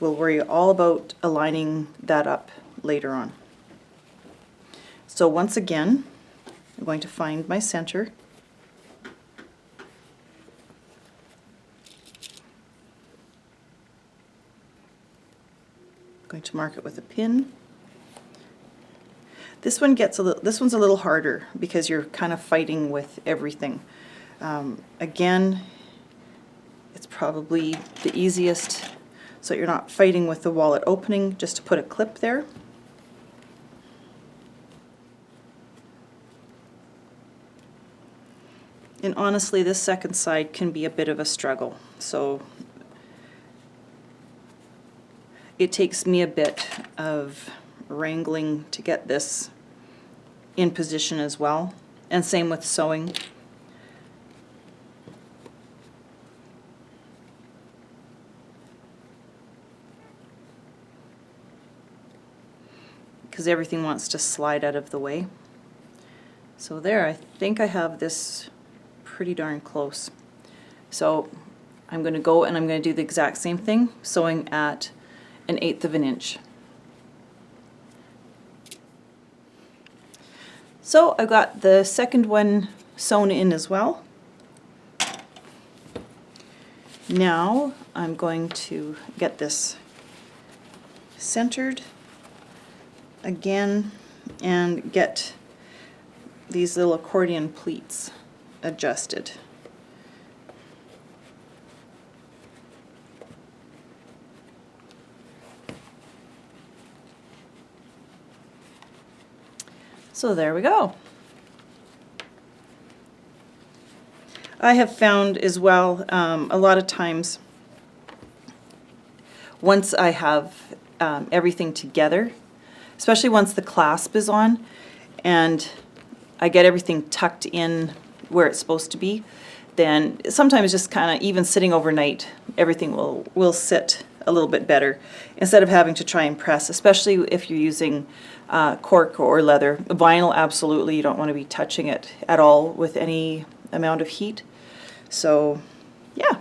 We'll worry all about aligning that up later on. So once again, I'm going to find my center. I'm going to mark it with a pin. This one gets this one's a little harder because you're kind of fighting with everything. Again, it's probably the easiest, so you're not fighting with the wallet opening, just to put a clip there. And honestly, this second side can be a bit of a struggle, so it takes me a bit of wrangling to get this in position as well. And same with sewing. Because everything wants to slide out of the way. So there, I think I have this pretty darn close. So I'm going to go and I'm going to do the exact same thing, sewing at 1/8 of an inch. So I've got the second one sewn in as well. Now I'm going to get this centered again and get these little accordion pleats adjusted. So there we go. I have found as well, a lot of times, once I have everything together, especially once the clasp is on and I get everything tucked in where it's supposed to be, then sometimes just kind of even sitting overnight, everything will sit a little bit better instead of having to try and press, especially if you're using cork or leather. Vinyl, absolutely, you don't want to be touching it at all with any amount of heat. So yeah,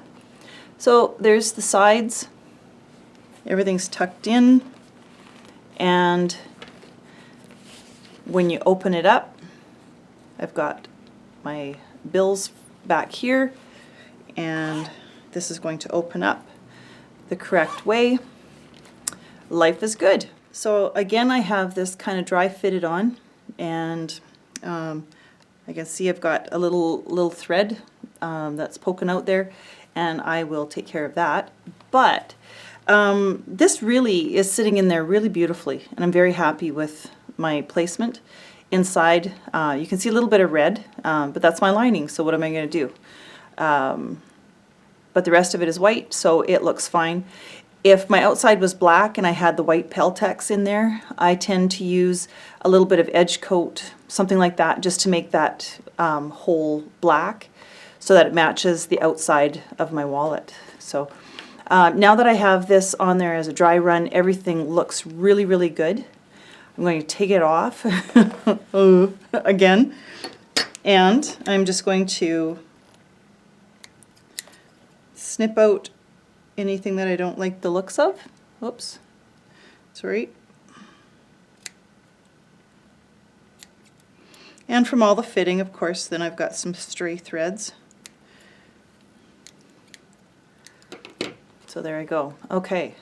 so there's the sides, everything's tucked in, and when you open it up, I've got my bills back here, and this is going to open up the correct way. Life is good. So again, I have this kind of dry fitted on, and I can see I've got a little thread that's poking out there, and I will take care of that. But this really is sitting in there really beautifully, and I'm very happy with my placement. Inside, you can see a little bit of red, but that's my lining, so what am I going to do? But the rest of it is white, so it looks fine. If my outside was black and I had the white Peltex in there, I tend to use a little bit of edge coat, something like that, just to make that hole black so that it matches the outside of my wallet. So now that I have this on there as a dry run, everything looks really, really good. I'm going to take it off again, and I'm just going to snip out anything that I don't like the looks of. Whoops, sorry. And from all the fitting, of course, then I've got some stray threads. So there I go. Okay.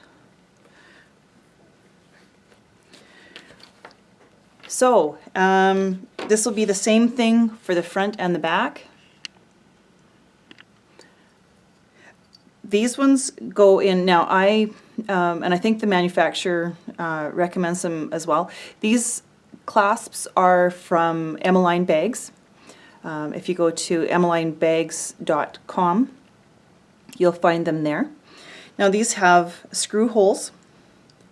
So this will be the same thing for the front and the back. These ones go in, now and I think the manufacturer recommends them as well. These clasps are from Emmeline Bags. If you go to emmelinebags.com, you'll find them there. Now these have screw holes.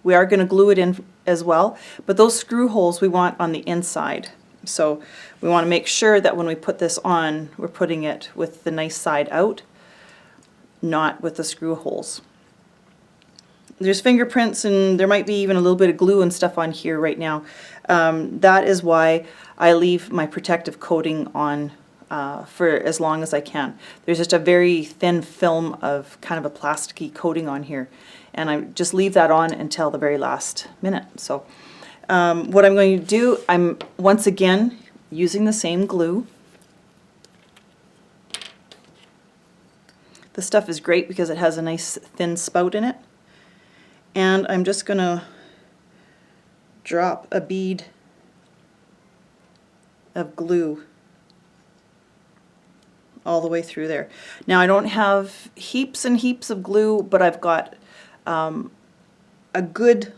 We are going to glue it in as well, but those screw holes we want on the inside. So we want to make sure that when we put this on, we're putting it with the nice side out, not with the screw holes. There's fingerprints, and there might be even a little bit of glue and stuff on here right now. That is why I leave my protective coating on for as long as I can. There's just a very thin film of kind of a plasticky coating on here, and I just leave that on until the very last minute. So what I'm going to do, I'm once again using the same glue. This stuff is great because it has a nice thin spout in it. And I'm just going to drop a bead of glue all the way through there. Now I don't have heaps and heaps of glue, but I've got a good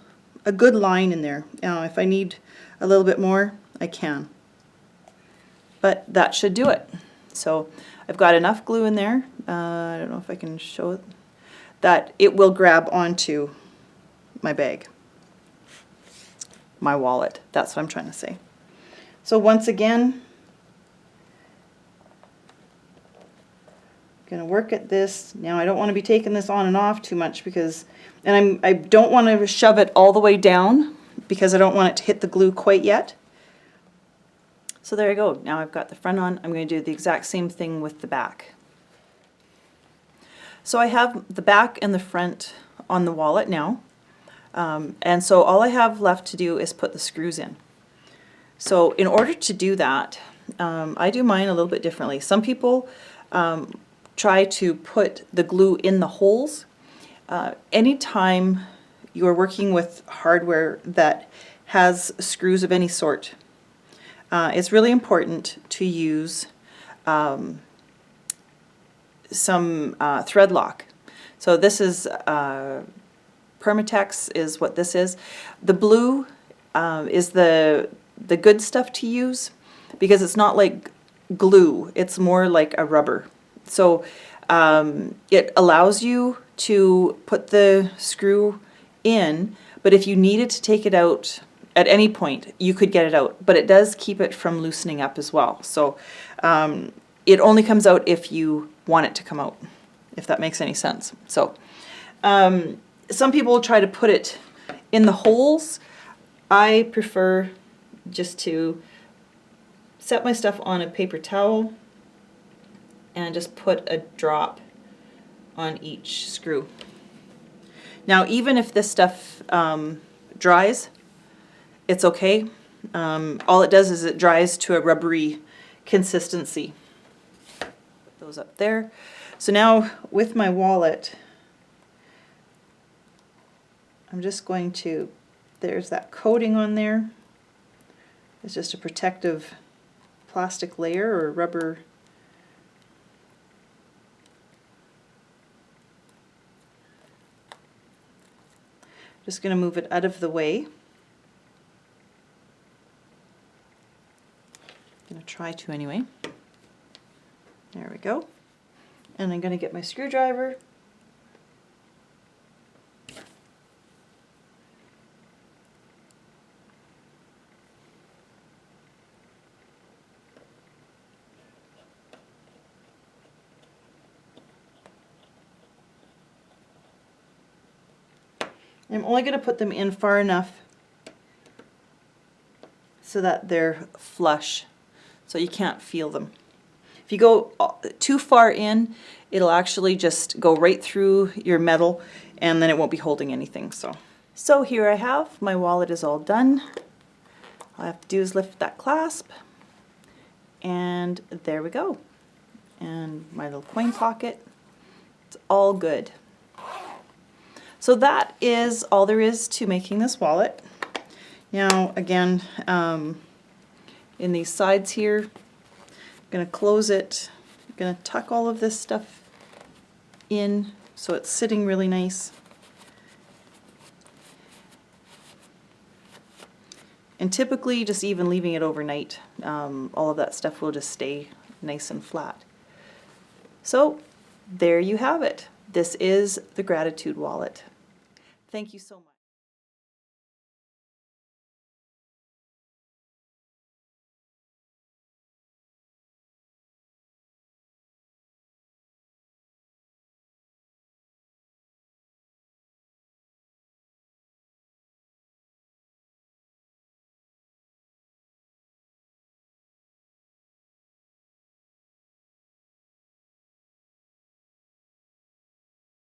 line in there. Now if I need a little bit more, I can. But that should do it. So I've got enough glue in there. I don't know if I can show it, that it will grab onto my bag. my wallet. That's what I'm trying to say. So once again, going to work at this. Now I don't want to be taking this on and off too much because, and I don't want to shove it all the way down because I don't want it to hit the glue quite yet. So there you go. Now I've got the front on. I'm going to do the exact same thing with the back. So I have the back and the front on the wallet now. And so all I have left to do is put the screws in. So in order to do that, I do mine a little bit differently. Some people try to put the glue in the holes. Anytime you are working with hardware that has screws of any sort, it's really important to use some thread lock. So this is Permatex is what this is. The blue is the good stuff to use because it's not like glue, it's more like a rubber. So it allows you to put the screw in, but if you needed to take it out at any point, you could get it out, but it does keep it from loosening up as well. So it only comes out if you want it to come out, if that makes any sense. So some people try to put it in the holes. I prefer just to set my stuff on a paper towel and just put a drop on each screw. Now even if this stuff dries, it's okay. All it does is it dries to a rubbery consistency. Put those up there. So now with my wallet, I'm just going to, there's that coating on there. It's just a protective plastic layer or rubber. Just going to move it out of the way. I'm going to try to anyway. There we go. And I'm going to get my screwdriver. I'm only going to put them in far enough so that they're flush, so you can't feel them. If you go too far in, it'll actually just go right through your metal and then it won't be holding anything. So here I have, my wallet is all done. All I have to do is lift that clasp and there we go. And my little coin pocket, it's all good. So that is all there is to making this wallet. Now again, in these sides here, I'm going to close it. I'm going to tuck all of this stuff in so it's sitting really nice. And typically just even leaving it overnight, all of that stuff will just stay nice and flat. So there you have it. This is the Gratitude Wallet. Thank you so much.